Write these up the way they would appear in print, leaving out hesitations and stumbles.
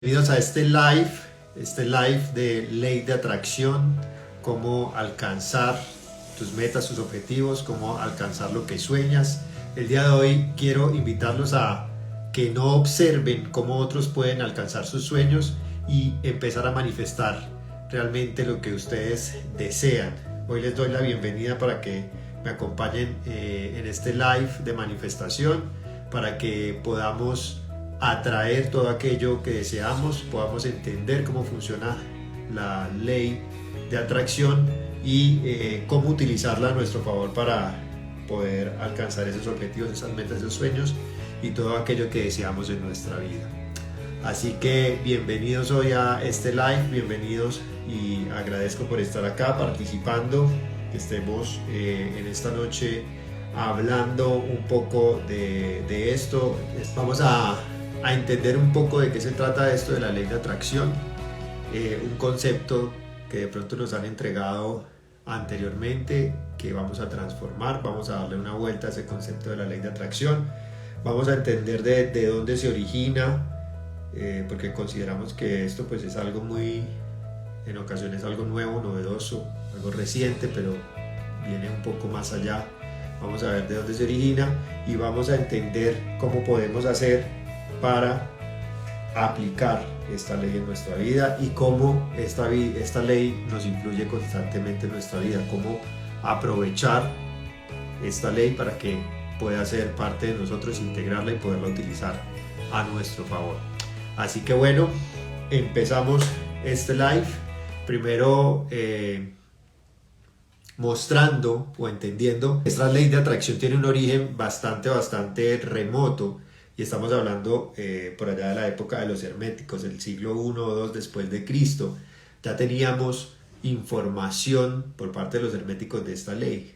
Bienvenidos a este live de ley de atracción, cómo alcanzar tus metas, tus objetivos, cómo alcanzar lo que sueñas. El día de hoy quiero invitarlos a que no observen cómo otros pueden alcanzar sus sueños y empezar a manifestar realmente lo que ustedes desean. Hoy les doy la bienvenida para que me acompañen en este live de manifestación, para que podamos atraer todo aquello que deseamos, podamos entender cómo funciona la ley de atracción y cómo utilizarla a nuestro favor para poder alcanzar esos objetivos, esas metas, esos sueños y todo aquello que deseamos en nuestra vida. Así que bienvenidos hoy a este live, bienvenidos y agradezco por estar acá participando, que estemos en esta noche hablando un poco de esto. Vamos a entender un poco de qué se trata esto de la ley de atracción, un concepto que de pronto nos han entregado anteriormente, que vamos a transformar, vamos a darle una vuelta a ese concepto de la ley de atracción, vamos a entender de dónde se origina, porque consideramos que esto pues es algo muy, en ocasiones algo nuevo, novedoso, algo reciente, pero viene un poco más allá. Vamos a ver de dónde se origina y vamos a entender cómo podemos hacer para aplicar esta ley en nuestra vida y cómo esta ley nos influye constantemente en nuestra vida, cómo aprovechar esta ley para que pueda ser parte de nosotros, integrarla y poderla utilizar a nuestro favor. Así que bueno, empezamos este live, primero mostrando o entendiendo. Esta ley de atracción tiene un origen bastante remoto. Y estamos hablando por allá de la época de los herméticos, del siglo I o II después de Cristo. Ya teníamos información por parte de los herméticos de esta ley,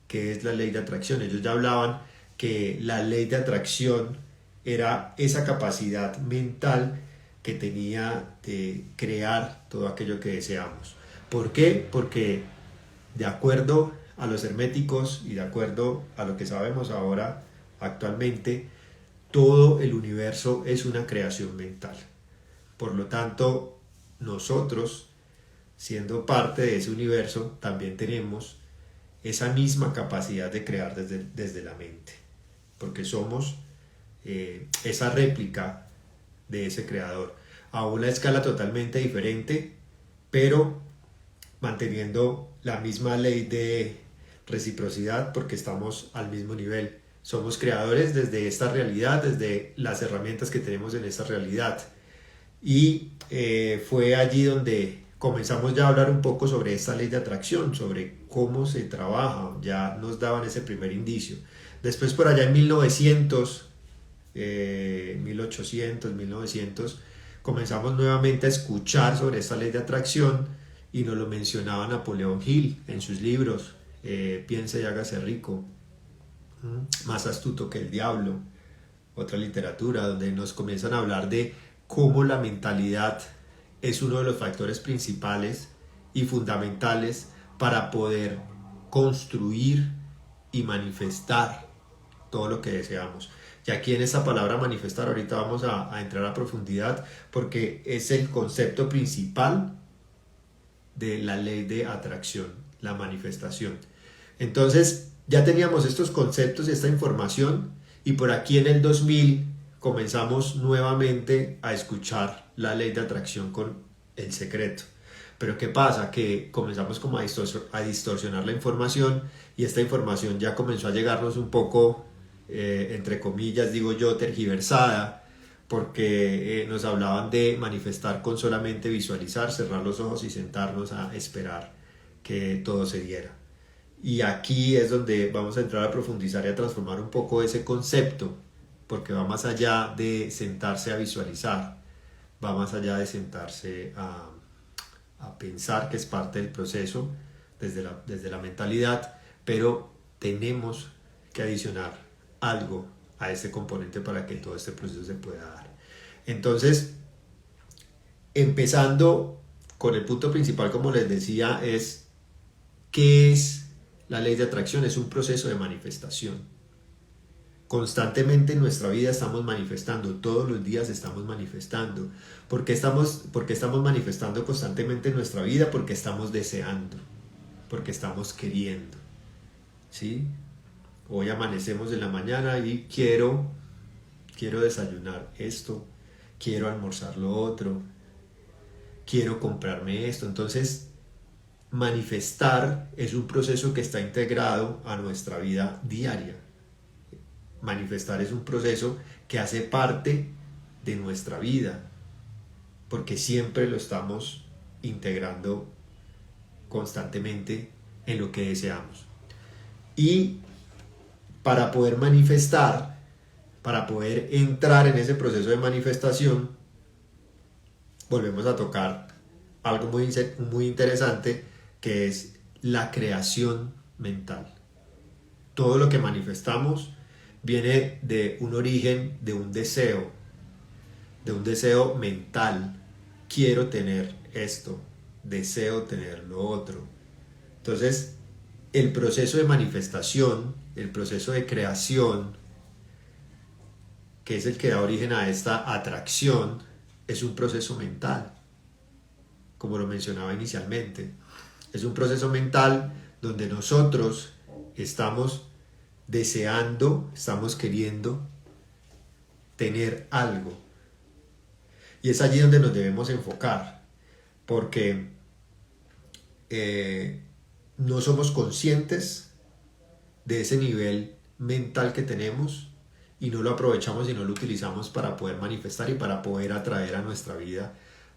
que es la ley de atracción. Ellos ya hablaban que la ley de atracción era esa capacidad mental que tenía de crear todo aquello que deseamos. ¿Por qué? Porque de acuerdo a los herméticos y de acuerdo a lo que sabemos ahora actualmente, todo el universo es una creación mental. Por lo tanto, nosotros, siendo parte de ese universo, también tenemos esa misma capacidad de crear desde la mente, porque somos esa réplica de ese creador, a una escala totalmente diferente, pero manteniendo la misma ley de reciprocidad, porque estamos al mismo nivel. Somos creadores desde esta realidad, desde las herramientas que tenemos en esta realidad. Y fue allí donde comenzamos ya a hablar un poco sobre esta ley de atracción, sobre cómo se trabaja. Ya nos daban ese primer indicio. Después por allá en 1900, 1800, 1900, comenzamos nuevamente a escuchar sobre esta ley de atracción y nos lo mencionaba Napoleón Hill en sus libros, Piense y hágase rico. Más astuto que el diablo, otra literatura donde nos comienzan a hablar de cómo la mentalidad es uno de los factores principales y fundamentales para poder construir y manifestar todo lo que deseamos. Y aquí en esta palabra manifestar ahorita vamos a entrar a profundidad, porque es el concepto principal de la ley de atracción, la manifestación. Entonces ya teníamos estos conceptos y esta información, y por aquí en el 2000 comenzamos nuevamente a escuchar la ley de atracción con El Secreto. Pero ¿qué pasa? Que comenzamos como a distorsionar la información, y esta información ya comenzó a llegarnos un poco, entre comillas digo yo, tergiversada, porque nos hablaban de manifestar con solamente visualizar, cerrar los ojos y sentarnos a esperar que todo se diera. Y aquí es donde vamos a entrar a profundizar y a transformar un poco ese concepto, porque va más allá de sentarse a visualizar, va más allá de sentarse a pensar, que es parte del proceso desde la mentalidad, pero tenemos que adicionar algo a este componente para que todo este proceso se pueda dar. Entonces, empezando con el punto principal, como les decía, es ¿qué es la ley de atracción? Es un proceso de manifestación. Constantemente en nuestra vida estamos manifestando, todos los días estamos manifestando. ¿Por qué estamos manifestando constantemente en nuestra vida? Porque estamos deseando, porque estamos queriendo, ¿sí? Hoy amanecemos en la mañana y quiero desayunar esto, quiero almorzar lo otro, quiero comprarme esto. Entonces, manifestar es un proceso que está integrado a nuestra vida diaria. Manifestar es un proceso que hace parte de nuestra vida, porque siempre lo estamos integrando constantemente en lo que deseamos. Y para poder manifestar, para poder entrar en ese proceso de manifestación, volvemos a tocar algo muy interesante, que es la creación mental. Todo lo que manifestamos viene de un origen, de un deseo mental. Quiero tener esto, deseo tener lo otro. Entonces, el proceso de manifestación, el proceso de creación, que es el que da origen a esta atracción, es un proceso mental, como lo mencionaba inicialmente. Es un proceso mental donde nosotros estamos deseando, estamos queriendo tener algo. Y es allí donde nos debemos enfocar, porque no somos conscientes de ese nivel mental que tenemos y no lo aprovechamos y no lo utilizamos para poder manifestar y para poder atraer a nuestra vida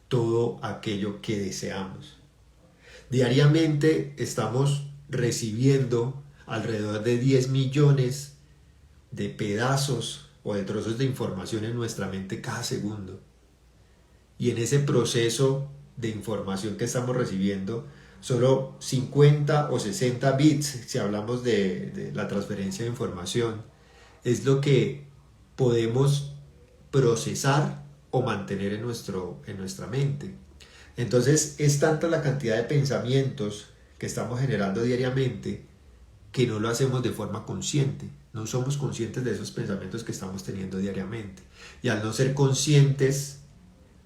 todo aquello que deseamos. Diariamente estamos recibiendo alrededor de 10 millones de pedazos o de trozos de información en nuestra mente cada segundo. Y en ese proceso de información que estamos recibiendo, solo 50 o 60 bits, si hablamos de la transferencia de información, es lo que podemos procesar o mantener en nuestra mente. Entonces es tanta la cantidad de pensamientos que estamos generando diariamente que no lo hacemos de forma consciente. No somos conscientes de esos pensamientos que estamos teniendo diariamente. Y al no ser conscientes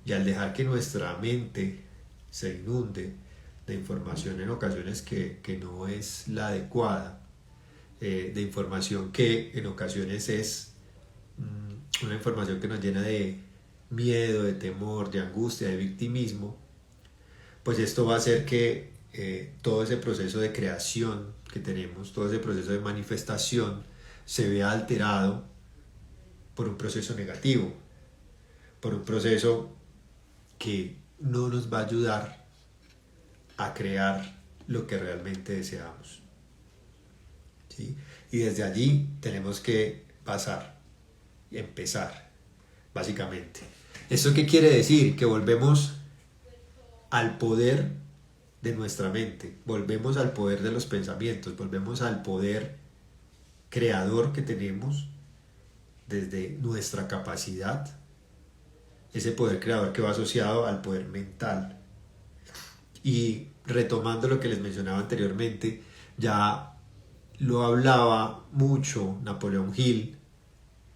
y al dejar que nuestra mente se inunde de información en ocasiones que no es la adecuada, de información que en ocasiones es una información que nos llena de miedo, de temor, de angustia, de victimismo, pues esto va a hacer que todo ese proceso de creación que tenemos, todo ese proceso de manifestación se vea alterado por un proceso negativo, por un proceso que no nos va a ayudar a crear lo que realmente deseamos, ¿sí? Y desde allí tenemos que pasar y empezar, básicamente. ¿Esto qué quiere decir? Que volvemos al poder de nuestra mente, volvemos al poder de los pensamientos, volvemos al poder creador que tenemos desde nuestra capacidad, ese poder creador que va asociado al poder mental. Y retomando lo que les mencionaba anteriormente, ya lo hablaba mucho Napoleón Hill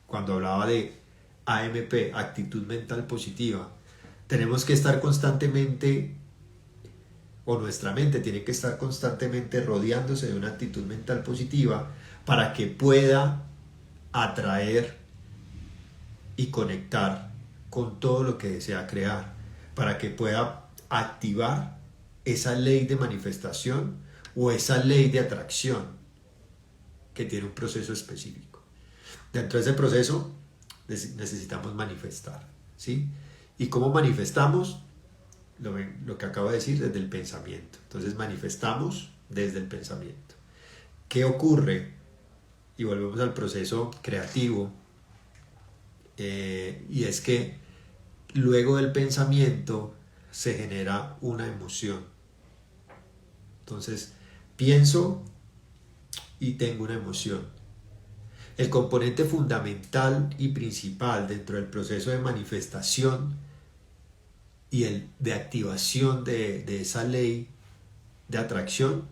cuando hablaba de AMP, actitud mental positiva. Tenemos que estar constantemente, o nuestra mente tiene que estar constantemente rodeándose de una actitud mental positiva para que pueda atraer y conectar con todo lo que desea crear, para que pueda activar esa ley de manifestación o esa ley de atracción que tiene un proceso específico. Dentro de ese proceso necesitamos manifestar, ¿sí? ¿Y cómo manifestamos? Lo que acabo de decir, desde el pensamiento. Entonces manifestamos desde el pensamiento. ¿Qué ocurre? Y volvemos al proceso creativo, y es que luego del pensamiento se genera una emoción. Entonces pienso y tengo una emoción. El componente fundamental y principal dentro del proceso de manifestación y el de activación de esa ley de atracción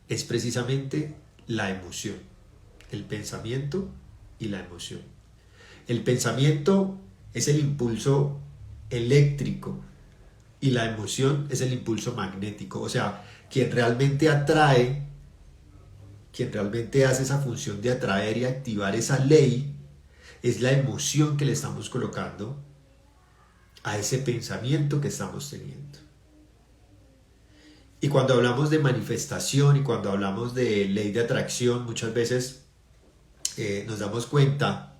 es precisamente la emoción. El pensamiento y la emoción. El pensamiento es el impulso eléctrico y la emoción es el impulso magnético. O sea, quien realmente atrae, quien realmente hace esa función de atraer y activar esa ley, es la emoción que le estamos colocando a ese pensamiento que estamos teniendo. Y cuando hablamos de manifestación y cuando hablamos de ley de atracción, muchas veces nos damos cuenta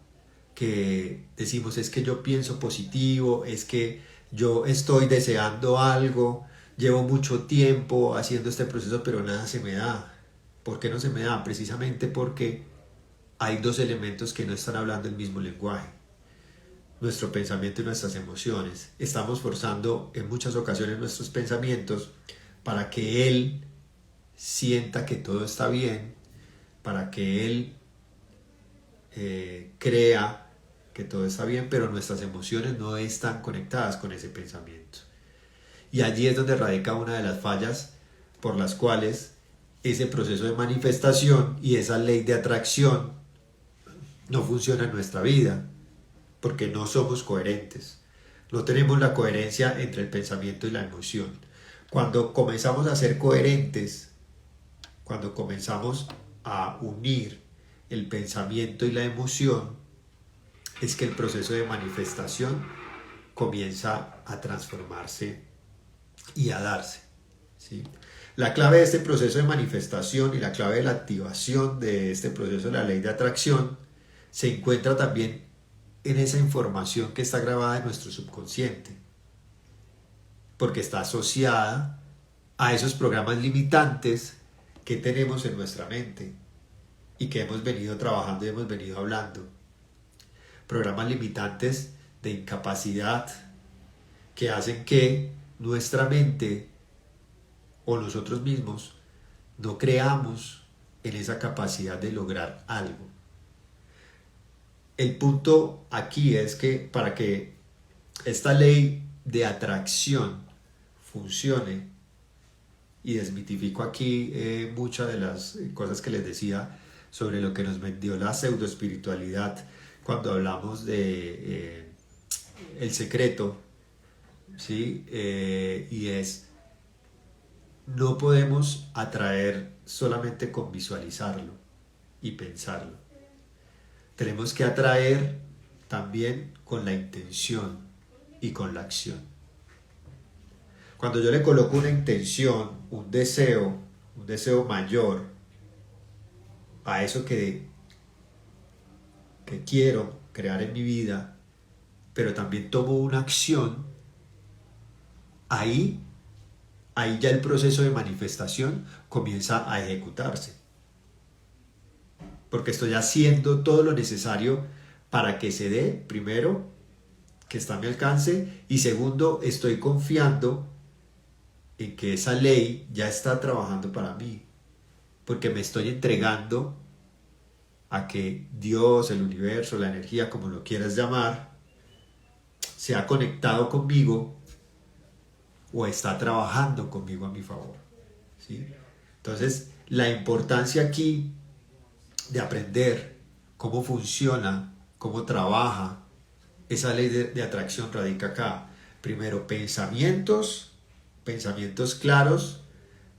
que decimos es que yo pienso positivo, es que yo estoy deseando algo, llevo mucho tiempo haciendo este proceso pero nada se me da. ¿Por qué no se me da? Precisamente porque hay dos elementos que no están hablando el mismo lenguaje. Nuestro pensamiento y nuestras emociones. Estamos forzando en muchas ocasiones nuestros pensamientos para que él sienta que todo está bien, para que él crea que todo está bien, pero nuestras emociones no están conectadas con ese pensamiento. Y allí es donde radica una de las fallas por las cuales ese proceso de manifestación y esa ley de atracción no funciona en nuestra vida, porque no somos coherentes. No tenemos la coherencia entre el pensamiento y la emoción. Cuando comenzamos a ser coherentes, cuando comenzamos a unir el pensamiento y la emoción, es que el proceso de manifestación comienza a transformarse y a darse, ¿sí? La clave de este proceso de manifestación y la clave de la activación de este proceso de la ley de atracción se encuentra también en esa información que está grabada en nuestro subconsciente, porque está asociada a esos programas limitantes que tenemos en nuestra mente y que hemos venido trabajando y hemos venido hablando. Programas limitantes de incapacidad que hacen que nuestra mente o nosotros mismos no creamos en esa capacidad de lograr algo. El punto aquí es que para que esta ley de atracción funcione, y desmitifico aquí muchas de las cosas que les decía sobre lo que nos vendió la pseudoespiritualidad cuando hablamos de el secreto, ¿sí? Y es, no podemos atraer solamente con visualizarlo y pensarlo. Tenemos que atraer también con la intención y con la acción. Cuando yo le coloco una intención, un deseo mayor a eso que quiero crear en mi vida, pero también tomo una acción, ahí ya el proceso de manifestación comienza a ejecutarse. Porque estoy haciendo todo lo necesario para que se dé, primero, que está a mi alcance, y segundo, estoy confiando en que esa ley ya está trabajando para mí, porque me estoy entregando a que Dios, el universo, la energía, como lo quieras llamar, se ha conectado conmigo o está trabajando conmigo a mi favor, ¿sí? Entonces, la importancia aquí de aprender cómo funciona, cómo trabaja esa ley de atracción radica acá. Primero, pensamientos claros,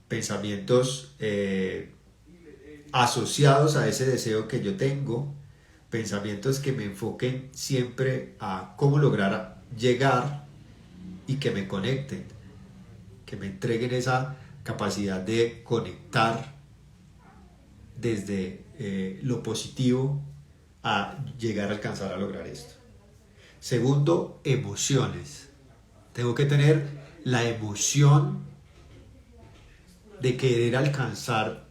pensamientos asociados a ese deseo que yo tengo, pensamientos que me enfoquen siempre a cómo lograr llegar y que me conecten, que me entreguen esa capacidad de conectar desde lo positivo a llegar a alcanzar a lograr esto. Segundo, emociones. Tengo que tener la emoción de querer alcanzar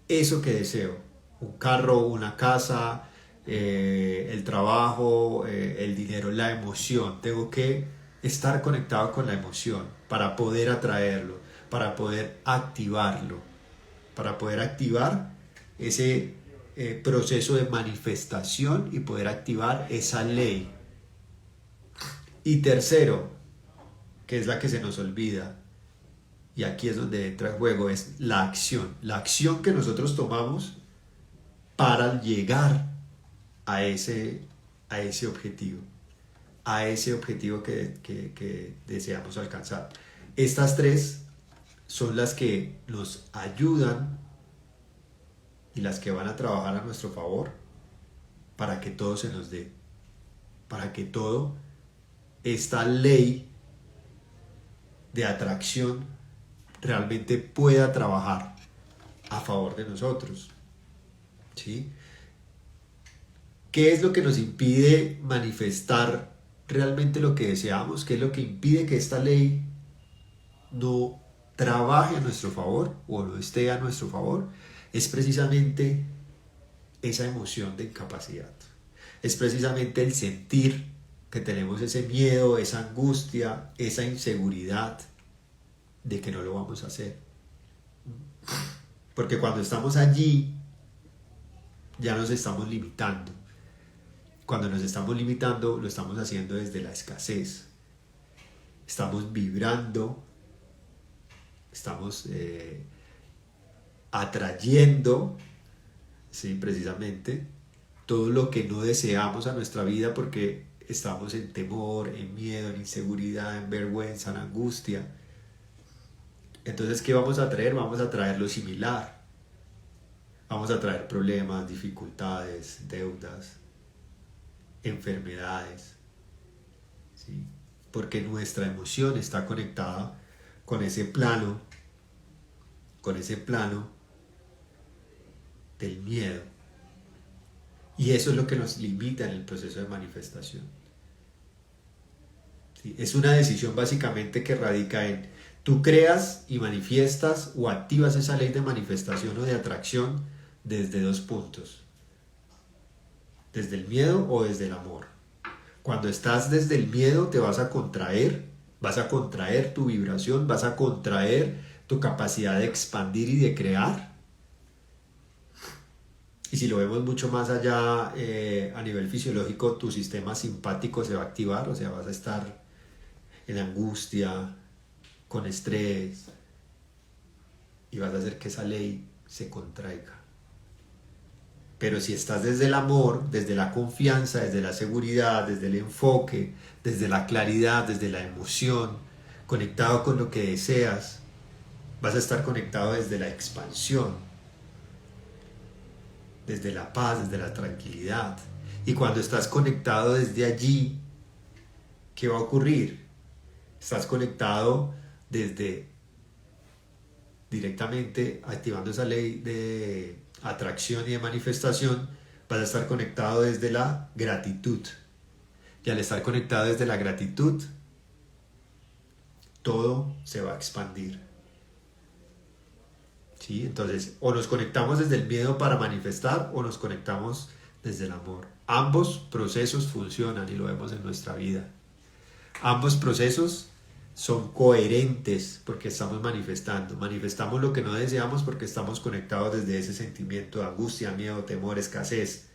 eso que deseo. Un carro, una casa, el trabajo, el dinero, la emoción. Tengo que estar conectado con la emoción para poder atraerlo, para poder activarlo, para poder activar ese proceso de manifestación y poder activar esa ley. Y tercero, que es la que se nos olvida, y aquí es donde entra en juego, es la acción que nosotros tomamos para llegar a ese, a ese objetivo, a ese objetivo que deseamos alcanzar. Estas tres son las que nos ayudan y las que van a trabajar a nuestro favor para que todo se nos dé, para que todo esta ley de atracción realmente pueda trabajar a favor de nosotros. ¿Sí? ¿Qué es lo que nos impide manifestar realmente lo que deseamos? ¿Qué es lo que impide que esta ley no trabaje a nuestro favor o no esté a nuestro favor? Es precisamente esa emoción de incapacidad. Es precisamente el sentir que tenemos ese miedo, esa angustia, esa inseguridad de que no lo vamos a hacer. Porque cuando estamos allí, ya nos estamos limitando. Cuando nos estamos limitando, lo estamos haciendo desde la escasez. Estamos vibrando, estamos atrayendo, sí, precisamente, todo lo que no deseamos a nuestra vida porque estamos en temor, en miedo, en inseguridad, en vergüenza, en angustia. Entonces, ¿qué vamos a traer? Vamos a traer lo similar. Vamos a traer problemas, dificultades, deudas, enfermedades, ¿sí? Porque nuestra emoción está conectada con ese plano del miedo. Y eso es lo que nos limita en el proceso de manifestación. ¿Sí? Es una decisión básicamente que radica en tú creas y manifiestas o activas esa ley de manifestación o de atracción desde dos puntos. Desde el miedo o desde el amor. Cuando estás desde el miedo te vas a contraer tu vibración, vas a contraer tu capacidad de expandir y de crear. Y si lo vemos mucho más allá a nivel fisiológico, tu sistema simpático se va a activar, o sea, vas a estar en angustia, con estrés, y vas a hacer que esa ley se contraiga. Pero si estás desde el amor, desde la confianza, desde la seguridad, desde el enfoque, desde la claridad, desde la emoción, conectado con lo que deseas, vas a estar conectado desde la expansión, desde la paz, desde la tranquilidad. Y cuando estás conectado desde allí, ¿qué va a ocurrir? Estás conectado desde directamente activando esa ley de atracción y de manifestación, vas a estar conectado desde la gratitud. Y al estar conectado desde la gratitud, todo se va a expandir. ¿Sí? Entonces, o nos conectamos desde el miedo para manifestar o nos conectamos desde el amor. Ambos procesos funcionan y lo vemos en nuestra vida. Ambos procesos son coherentes porque estamos manifestando. Manifestamos lo que no deseamos porque estamos conectados desde ese sentimiento de angustia, miedo, temor, escasez.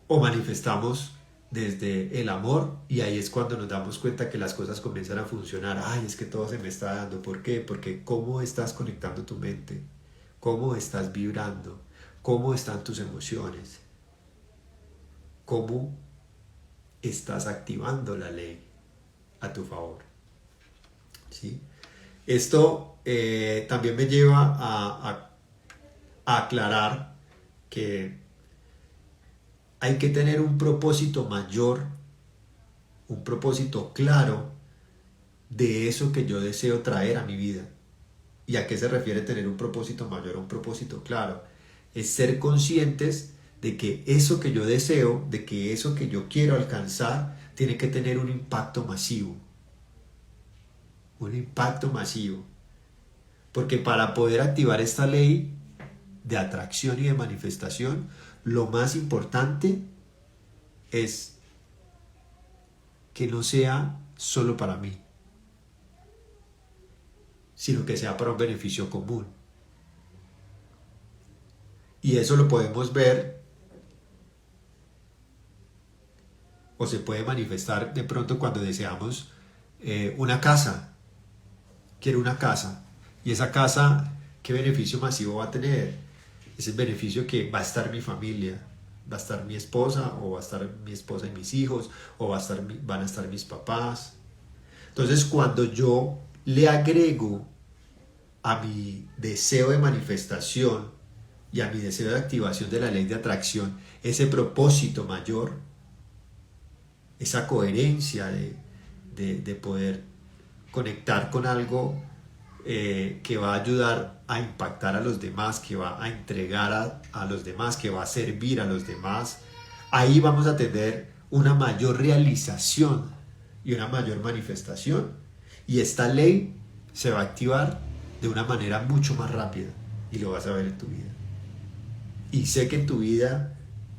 O manifestamos desde el amor y ahí es cuando nos damos cuenta que las cosas comienzan a funcionar. Ay, es que todo se me está dando. ¿Por qué? Porque cómo estás conectando tu mente, cómo estás vibrando, cómo están tus emociones, cómo estás activando la ley a tu favor. ¿Sí? Esto también me lleva a aclarar que hay que tener un propósito mayor, un propósito claro de eso que yo deseo traer a mi vida. ¿Y a qué se refiere tener un propósito mayor, un propósito claro? Es ser conscientes de que eso que yo deseo, de que eso que yo quiero alcanzar, tiene que tener un impacto masivo. Un impacto masivo. Porque para poder activar esta ley de atracción y de manifestación, lo más importante es que no sea solo para mí, sino que sea para un beneficio común. Y eso lo podemos ver o se puede manifestar de pronto cuando deseamos una casa. Quiero una casa. Y esa casa, ¿qué beneficio masivo va a tener? Es el beneficio que va a estar mi familia, Va a estar mi esposa, o va a estar mi esposa y mis hijos, o van a estar mis papás. Entonces, cuando yo le agrego a mi deseo de manifestación y a mi deseo de activación de la ley de atracción ese propósito mayor, esa coherencia de poder conectar con algo que va a ayudar a impactar a los demás, que va a entregar a los demás, que va a servir a los demás, ahí vamos a tener una mayor realización y una mayor manifestación, y esta ley se va a activar de una manera mucho más rápida y lo vas a ver en tu vida. Y sé que en tu vida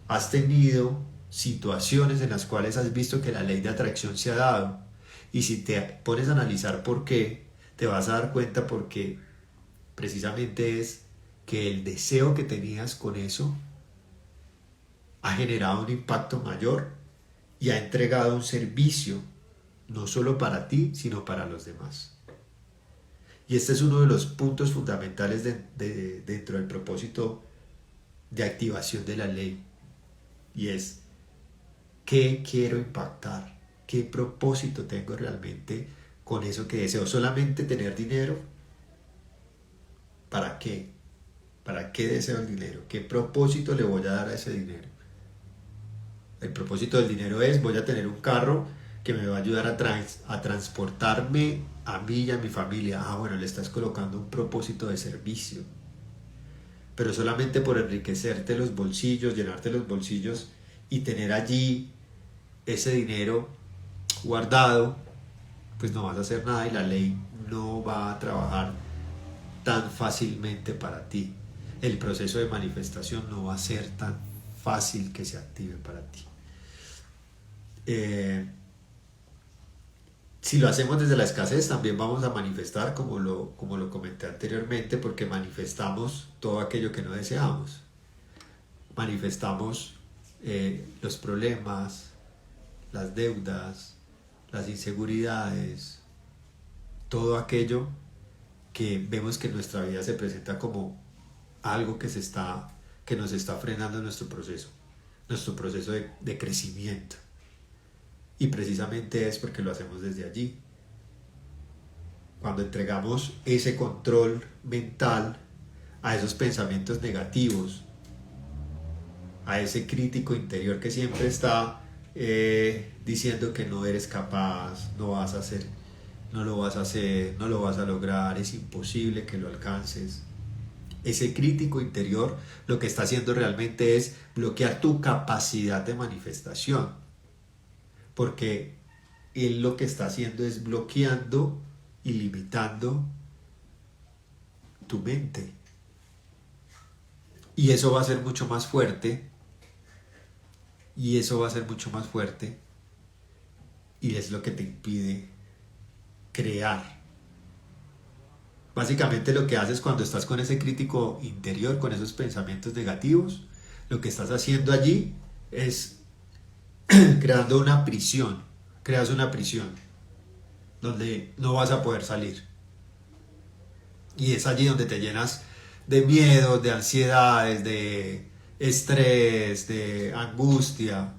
has tenido situaciones en las cuales has visto que la ley de atracción se ha dado, y si te pones a analizar por qué, te vas a dar cuenta porque precisamente es que el deseo que tenías con eso ha generado un impacto mayor y ha entregado un servicio no solo para ti, sino para los demás. Y este es uno de los puntos fundamentales dentro del propósito de activación de la ley, y es: ¿qué quiero impactar? ¿Qué propósito tengo realmente con eso que deseo? ¿Solamente tener dinero? ¿Para qué? ¿Para qué deseo el dinero? ¿Qué propósito le voy a dar a ese dinero? El propósito del dinero es: voy a tener un carro que me va a ayudar a transportarme a mí y a mi familia. Ah, bueno, le estás colocando un propósito de servicio. Pero solamente por enriquecerte los bolsillos, llenarte los bolsillos y tener allí ese dinero guardado, pues no vas a hacer nada y la ley no va a trabajar tan fácilmente para ti. El proceso de manifestación no va a ser tan fácil que se active para ti. Si lo hacemos desde la escasez, también vamos a manifestar, como lo comenté anteriormente, porque manifestamos todo aquello que no deseamos. Manifestamos los problemas, las deudas, las inseguridades, todo aquello que vemos que en nuestra vida se presenta como algo que nos está frenando nuestro proceso de crecimiento. Y precisamente es porque lo hacemos desde allí. Cuando entregamos ese control mental a esos pensamientos negativos, a ese crítico interior que siempre está diciendo que no eres capaz, no vas a hacer, no lo vas a hacer, no lo vas a lograr, es imposible que lo alcances. Ese crítico interior lo que está haciendo realmente es bloquear tu capacidad de manifestación, porque él lo que está haciendo es bloqueando y limitando tu mente. Y eso va a ser mucho más fuerte, y es lo que te impide crear. Básicamente lo que haces cuando estás con ese crítico interior, con esos pensamientos negativos, lo que estás haciendo allí es creando una prisión. Creas una prisión donde no vas a poder salir. Y es allí donde te llenas de miedo, de ansiedades, de estrés, de angustia.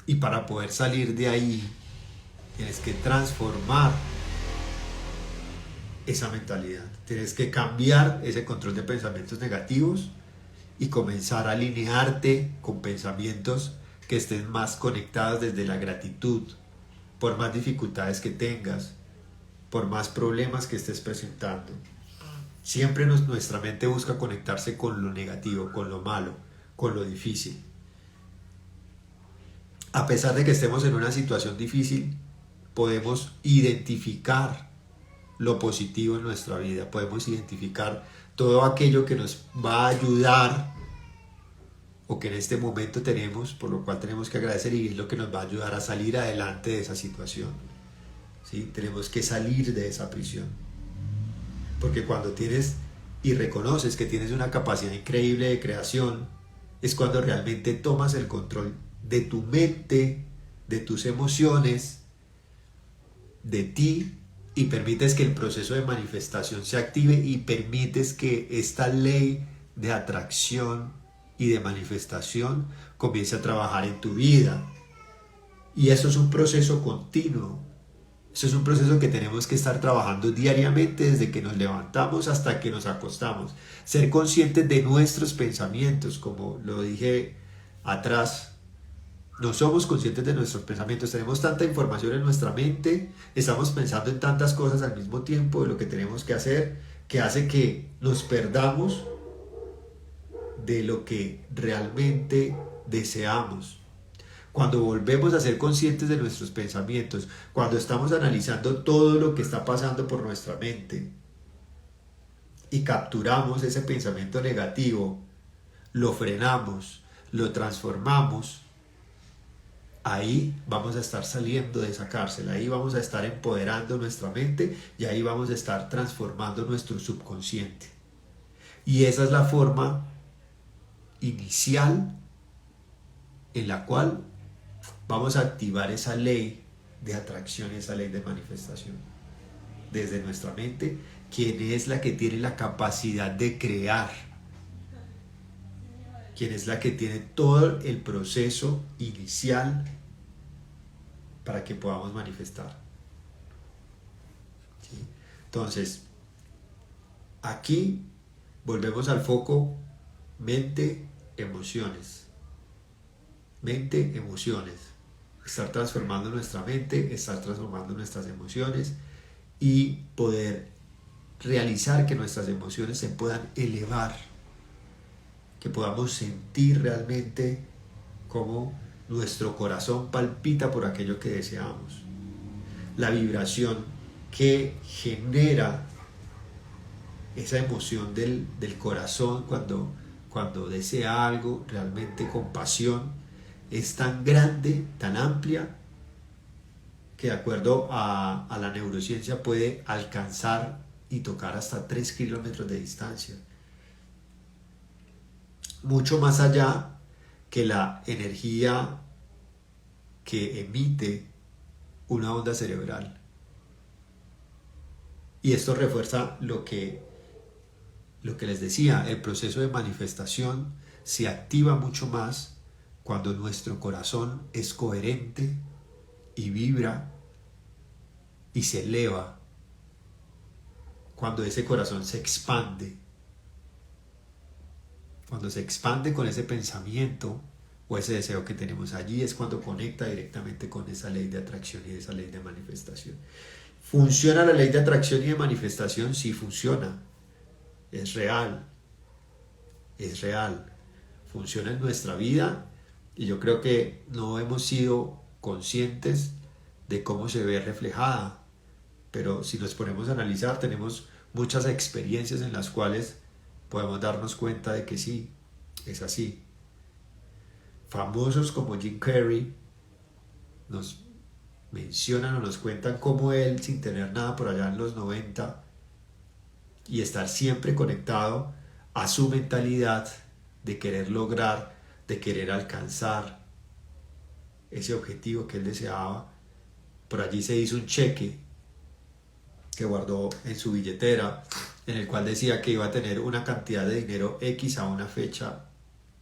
Y para poder salir de ahí, tienes que transformar esa mentalidad. Tienes que cambiar ese control de pensamientos negativos y comenzar a alinearte con pensamientos que estén más conectados desde la gratitud, por más dificultades que tengas, por más problemas que estés presentando. Siempre nuestra mente busca conectarse con lo negativo, con lo malo, con lo difícil. A pesar de que estemos en una situación difícil, podemos identificar lo positivo en nuestra vida, podemos identificar todo aquello que nos va a ayudar o que en este momento tenemos, por lo cual tenemos que agradecer, y es lo que nos va a ayudar a salir adelante de esa situación. ¿Sí? Tenemos que salir de esa prisión, porque cuando tienes y reconoces que tienes una capacidad increíble de creación, es cuando realmente tomas el control de tu mente, de tus emociones, de ti, y permites que el proceso de manifestación se active y permites que esta ley de atracción y de manifestación comience a trabajar en tu vida. Y eso es un proceso continuo. Eso es un proceso que tenemos que estar trabajando diariamente desde que nos levantamos hasta que nos acostamos. Ser conscientes de nuestros pensamientos, como lo dije atrás. No somos conscientes de nuestros pensamientos, tenemos tanta información en nuestra mente, estamos pensando en tantas cosas al mismo tiempo de lo que tenemos que hacer, que hace que nos perdamos de lo que realmente deseamos. Cuando volvemos a ser conscientes de nuestros pensamientos, cuando estamos analizando todo lo que está pasando por nuestra mente y capturamos ese pensamiento negativo, lo frenamos, lo transformamos, ahí vamos a estar saliendo de esa cárcel, ahí vamos a estar empoderando nuestra mente y ahí vamos a estar transformando nuestro subconsciente. Y esa es la forma inicial en la cual vamos a activar esa ley de atracción, esa ley de manifestación. Desde nuestra mente, quien es la que tiene la capacidad de crear, quien es la que tiene todo el proceso inicial para que podamos manifestar. ¿Sí? Entonces, aquí volvemos al foco mente, emociones. Mente, emociones. Estar transformando nuestra mente, estar transformando nuestras emociones y poder realizar que nuestras emociones se puedan elevar, que podamos sentir realmente cómo nuestro corazón palpita por aquello que deseamos. La vibración que genera esa emoción del corazón cuando desea algo realmente con pasión es tan grande, tan amplia, que de acuerdo a la neurociencia puede alcanzar y tocar hasta 3 kilómetros de distancia. Mucho más allá que la energía que emite una onda cerebral. Y esto refuerza lo que les decía, el proceso de manifestación se activa mucho más cuando nuestro corazón es coherente y vibra y se eleva, cuando ese corazón se expande. Cuando se expande con ese pensamiento o ese deseo que tenemos allí es cuando conecta directamente con esa ley de atracción y esa ley de manifestación. ¿Funciona la ley de atracción y de manifestación? Sí, funciona. Es real. Es real. Funciona en nuestra vida y yo creo que no hemos sido conscientes de cómo se ve reflejada. Pero si nos ponemos a analizar, tenemos muchas experiencias en las cuales podemos darnos cuenta de que sí, es así. Famosos como Jim Carrey nos mencionan o nos cuentan cómo él, sin tener nada por allá en los 90 y estar siempre conectado a su mentalidad de querer lograr, de querer alcanzar ese objetivo que él deseaba, por allí se hizo un cheque que guardó en su billetera, en el cual decía que iba a tener una cantidad de dinero X a una fecha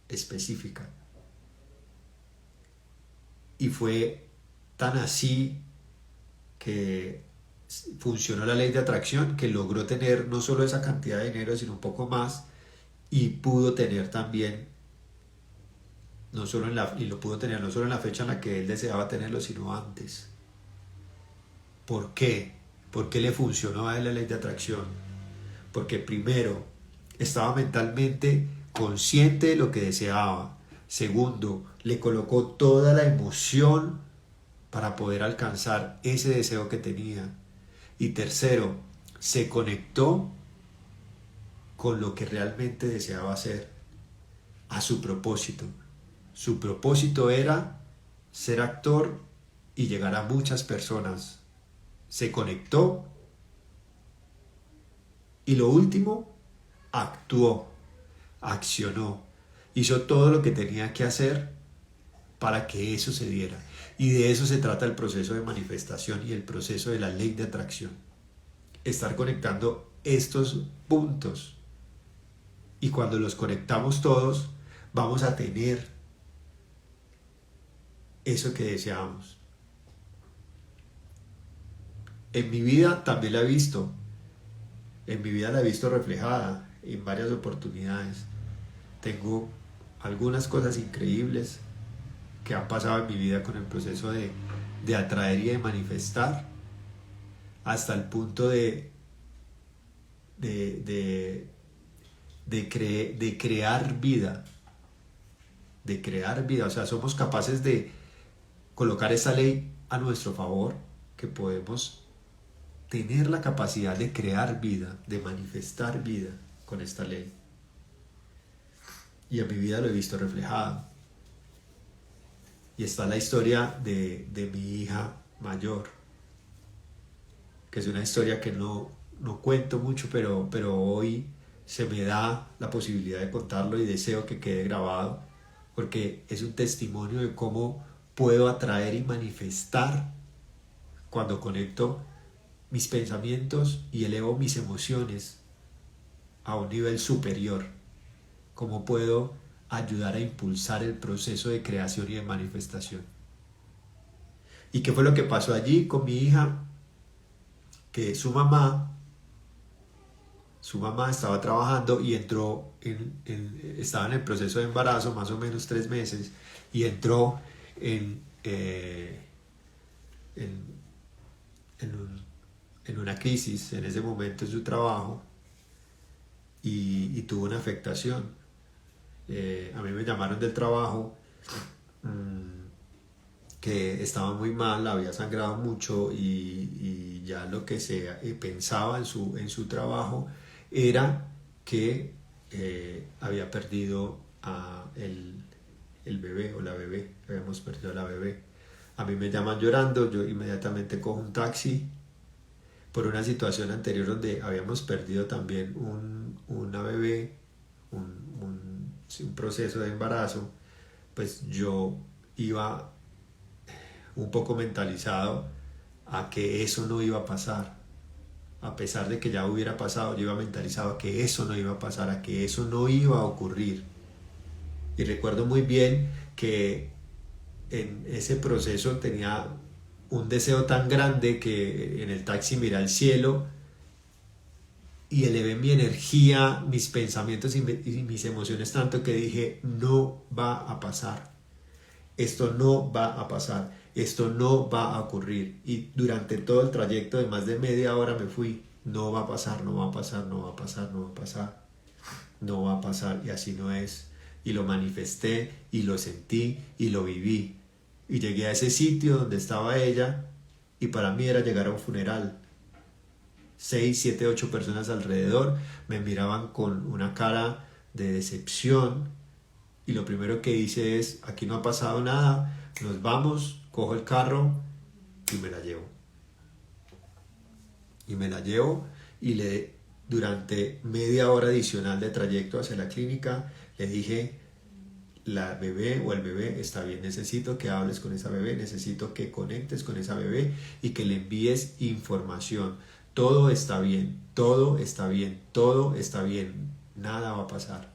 específica. Y fue tan así que funcionó la ley de atracción que logró tener no solo esa cantidad de dinero, sino un poco más, y pudo tener también, lo pudo tener no solo en la fecha en la que él deseaba tenerlo, sino antes. ¿Por qué? ¿Por qué le funcionó a él la ley de atracción? Porque primero, estaba mentalmente consciente de lo que deseaba. Segundo, le colocó toda la emoción para poder alcanzar ese deseo que tenía. Y tercero, se conectó con lo que realmente deseaba hacer, a su propósito. Su propósito era ser actor y llegar a muchas personas. Se conectó y lo último, actuó, accionó, hizo todo lo que tenía que hacer para que eso se diera. Y de eso se trata el proceso de manifestación y el proceso de la ley de atracción. Estar conectando estos puntos. Y cuando los conectamos todos, vamos a tener eso que deseamos. En mi vida también la he visto, en mi vida la he visto reflejada en varias oportunidades. Tengo algunas cosas increíbles que han pasado en mi vida con el proceso de atraer y de manifestar, hasta el punto de, de crear vida, o sea, somos capaces de colocar esa ley a nuestro favor, que podemos tener la capacidad de crear vida, de manifestar vida con esta ley. Y en mi vida lo he visto reflejado. Y está la historia de mi hija mayor, que es una historia que no cuento mucho, pero hoy se me da la posibilidad de contarlo y deseo que quede grabado, porque es un testimonio de cómo puedo atraer y manifestar cuando conecto mis pensamientos y elevo mis emociones a un nivel superior. Cómo puedo ayudar a impulsar el proceso de creación y de manifestación. ¿Y qué fue lo que pasó allí con mi hija? Que su mamá estaba trabajando y entró estaba en el proceso de embarazo, más o menos 3 meses, y entró en una crisis en ese momento en su trabajo, y tuvo una afectación. A mí me llamaron del trabajo que estaba muy mal, había sangrado mucho, y ya lo que se pensaba en su trabajo era que había perdido el bebé o la bebé, habíamos perdido a la bebé. A mí me llaman llorando, yo inmediatamente cojo un taxi por una situación anterior donde habíamos perdido también una bebé, un proceso de embarazo. Pues yo iba un poco mentalizado a que eso no iba a pasar. A pesar de que ya hubiera pasado, yo iba mentalizado a que eso no iba a pasar, a que eso no iba a ocurrir. Y recuerdo muy bien que en ese proceso tenía un deseo tan grande que en el taxi miré al cielo y elevé mi energía, mis pensamientos y mis emociones tanto que dije: no va a pasar, esto no va a pasar, esto no va a ocurrir. Y durante todo el trayecto de más de media hora me fui: no va a pasar, no va a pasar, no va a pasar, no va a pasar, no va a pasar. Y así no es. Y lo manifesté y lo sentí y lo viví. Y llegué a ese sitio donde estaba ella, y para mí era llegar a un funeral. 6, 7, 8 personas alrededor me miraban con una cara de decepción, y lo primero que hice es: aquí no ha pasado nada, nos vamos, cojo el carro y me la llevo. Y me la llevo, y durante media hora adicional de trayecto hacia la clínica le dije: la bebé o el bebé está bien, necesito que hables con esa bebé, necesito que conectes con esa bebé y que le envíes información. Todo está bien, todo está bien, todo está bien, nada va a pasar.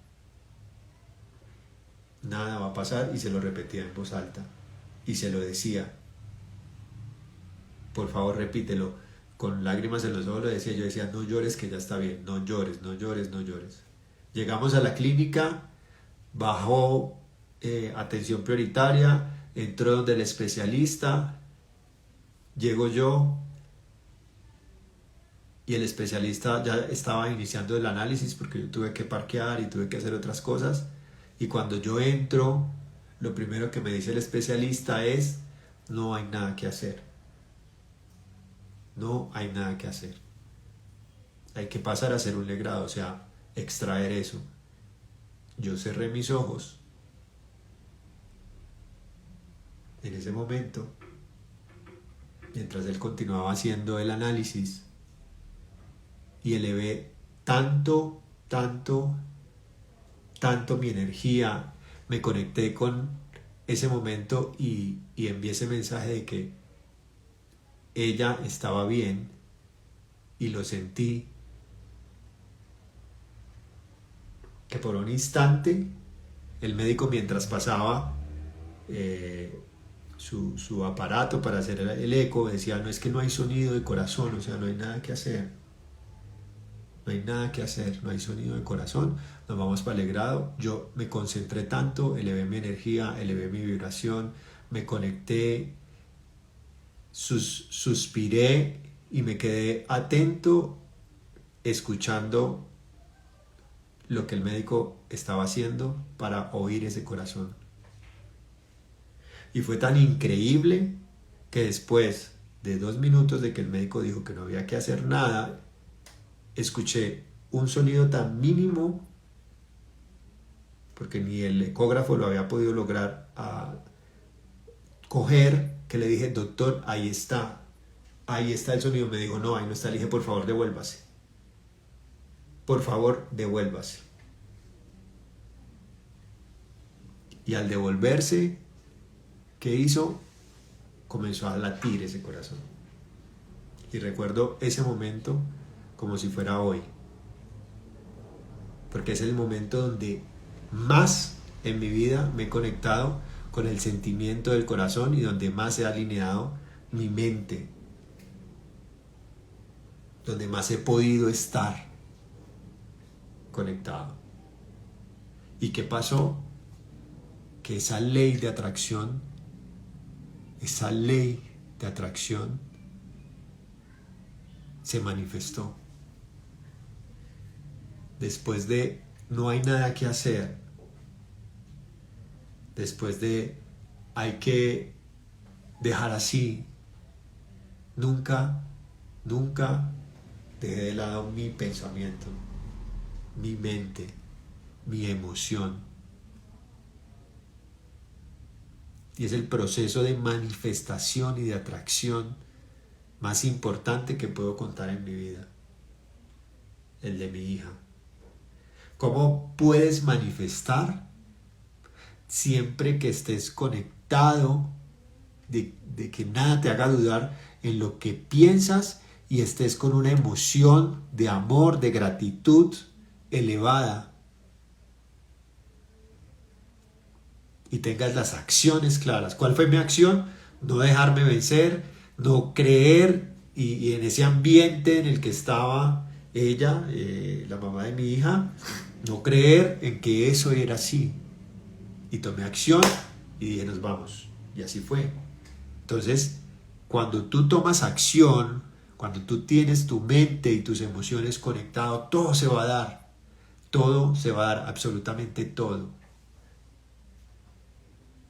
Nada va a pasar. Y se lo repetía en voz alta y se lo decía: por favor repítelo. Con lágrimas en los ojos lo decía. Yo decía: no llores, que ya está bien, no llores, no llores, no llores. Llegamos a la clínica, bajó atención prioritaria, entró donde el especialista, llego yo, y el especialista ya estaba iniciando el análisis porque yo tuve que parquear y tuve que hacer otras cosas. Y cuando yo entro, lo primero que me dice el especialista es: no hay nada que hacer. No hay nada que hacer. Hay que pasar a hacer un legrado, o sea, extraer eso. Yo cerré mis ojos en ese momento, mientras él continuaba haciendo el análisis, y elevé tanto mi energía, me conecté con ese momento y envié ese mensaje de que ella estaba bien, y lo sentí, que por un instante El médico, mientras pasaba su aparato para hacer el eco, decía, no, es que no hay sonido de corazón, o sea, no hay nada que hacer. No hay nada que hacer, no hay sonido de corazón, nos vamos para el grado. Yo me concentré tanto, elevé mi energía, elevé mi vibración, me conecté, suspiré y me quedé atento, escuchando lo que el médico estaba haciendo para oír ese corazón. Y fue tan increíble que después de 2 minutos de que el médico dijo que no había que hacer nada, escuché un sonido tan mínimo, porque ni el ecógrafo lo había podido lograr coger, que le dije, doctor, ahí está el sonido. Me dijo, no, ahí no está. Le dije, por favor, devuélvase. Por favor, devuélvase. Y al devolverse, ¿qué hizo? Comenzó a latir ese corazón. Y recuerdo ese momento como si fuera hoy, porque es el momento donde más en mi vida me he conectado con el sentimiento del corazón y donde más se ha alineado mi mente, donde más he podido estar conectado. ¿Y qué pasó? Que esa ley de atracción se manifestó. Después de no hay nada que hacer, después de hay que dejar así, nunca dejé de lado mi pensamiento, mi mente, mi emoción. Y es el proceso de manifestación y de atracción más importante que puedo contar en mi vida, el de mi hija. ¿Cómo puedes manifestar? Siempre que estés conectado, de que nada te haga dudar en lo que piensas y estés con una emoción de amor, de gratitud elevada. Y tengas las acciones claras. ¿Cuál fue mi acción? No dejarme vencer, no creer, y en ese ambiente en el que estaba ella, la mamá de mi hija, no creer en que eso era así. Y tomé acción y dije, nos vamos. Y así fue. Entonces, cuando tú tomas acción, cuando tú tienes tu mente y tus emociones conectadas, todo se va a dar. Todo se va a dar, absolutamente todo.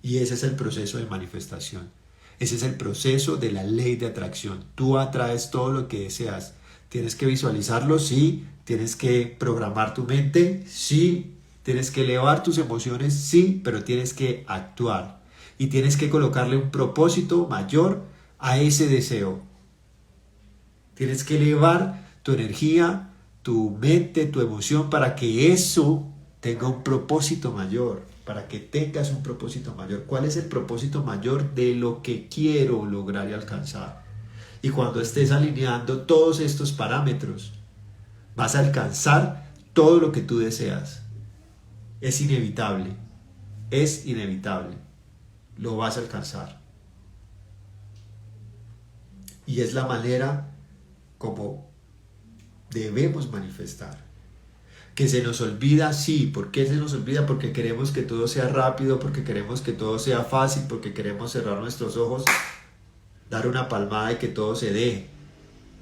Y ese es el proceso de manifestación. Ese es el proceso de la ley de atracción. Tú atraes todo lo que deseas. Tienes que visualizarlo, sí. Tienes que programar tu mente, sí. Tienes que elevar tus emociones, sí. Pero tienes que actuar. Y tienes que colocarle un propósito mayor a ese deseo. Tienes que elevar tu energía, tu mente, tu emoción para que eso tenga un propósito mayor. Para que tengas un propósito mayor. ¿Cuál es el propósito mayor de lo que quiero lograr y alcanzar? Y cuando estés alineando todos estos parámetros, vas a alcanzar todo lo que tú deseas. Es inevitable. Es inevitable. Lo vas a alcanzar. Y es la manera como debemos manifestar. Que se nos olvida, sí. ¿Por qué se nos olvida? Porque queremos que todo sea rápido, porque queremos que todo sea fácil, porque queremos cerrar nuestros ojos, dar una palmada y que todo se dé.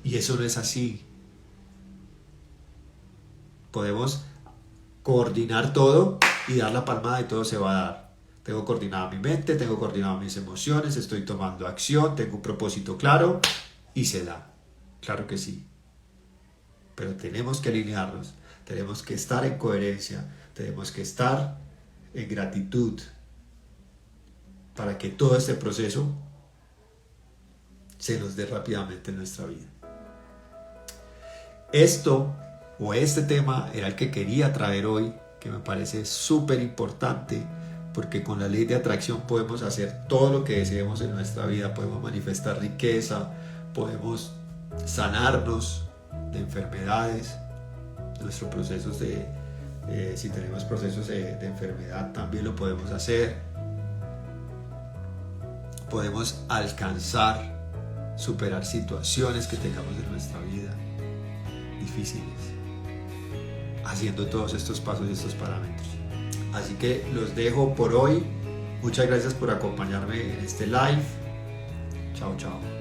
Y eso no es así. Podemos coordinar todo y dar la palmada y todo se va a dar. Tengo coordinada mi mente, tengo coordinado mis emociones, estoy tomando acción, tengo un propósito claro y se da. Claro que sí. Pero tenemos que alinearnos. Tenemos que estar en coherencia, tenemos que estar en gratitud para que todo este proceso se nos dé rápidamente en nuestra vida. Este tema era el que quería traer hoy, que me parece súper importante, porque con la ley de atracción podemos hacer todo lo que deseemos en nuestra vida, podemos manifestar riqueza, podemos sanarnos de enfermedades, nuestros procesos de Si tenemos procesos de enfermedad, también lo podemos hacer. Podemos alcanzar, superar situaciones que tengamos en nuestra vida difíciles, haciendo todos estos pasos y estos parámetros. Así que los dejo por hoy. Muchas gracias por acompañarme en este live. Chao, chao.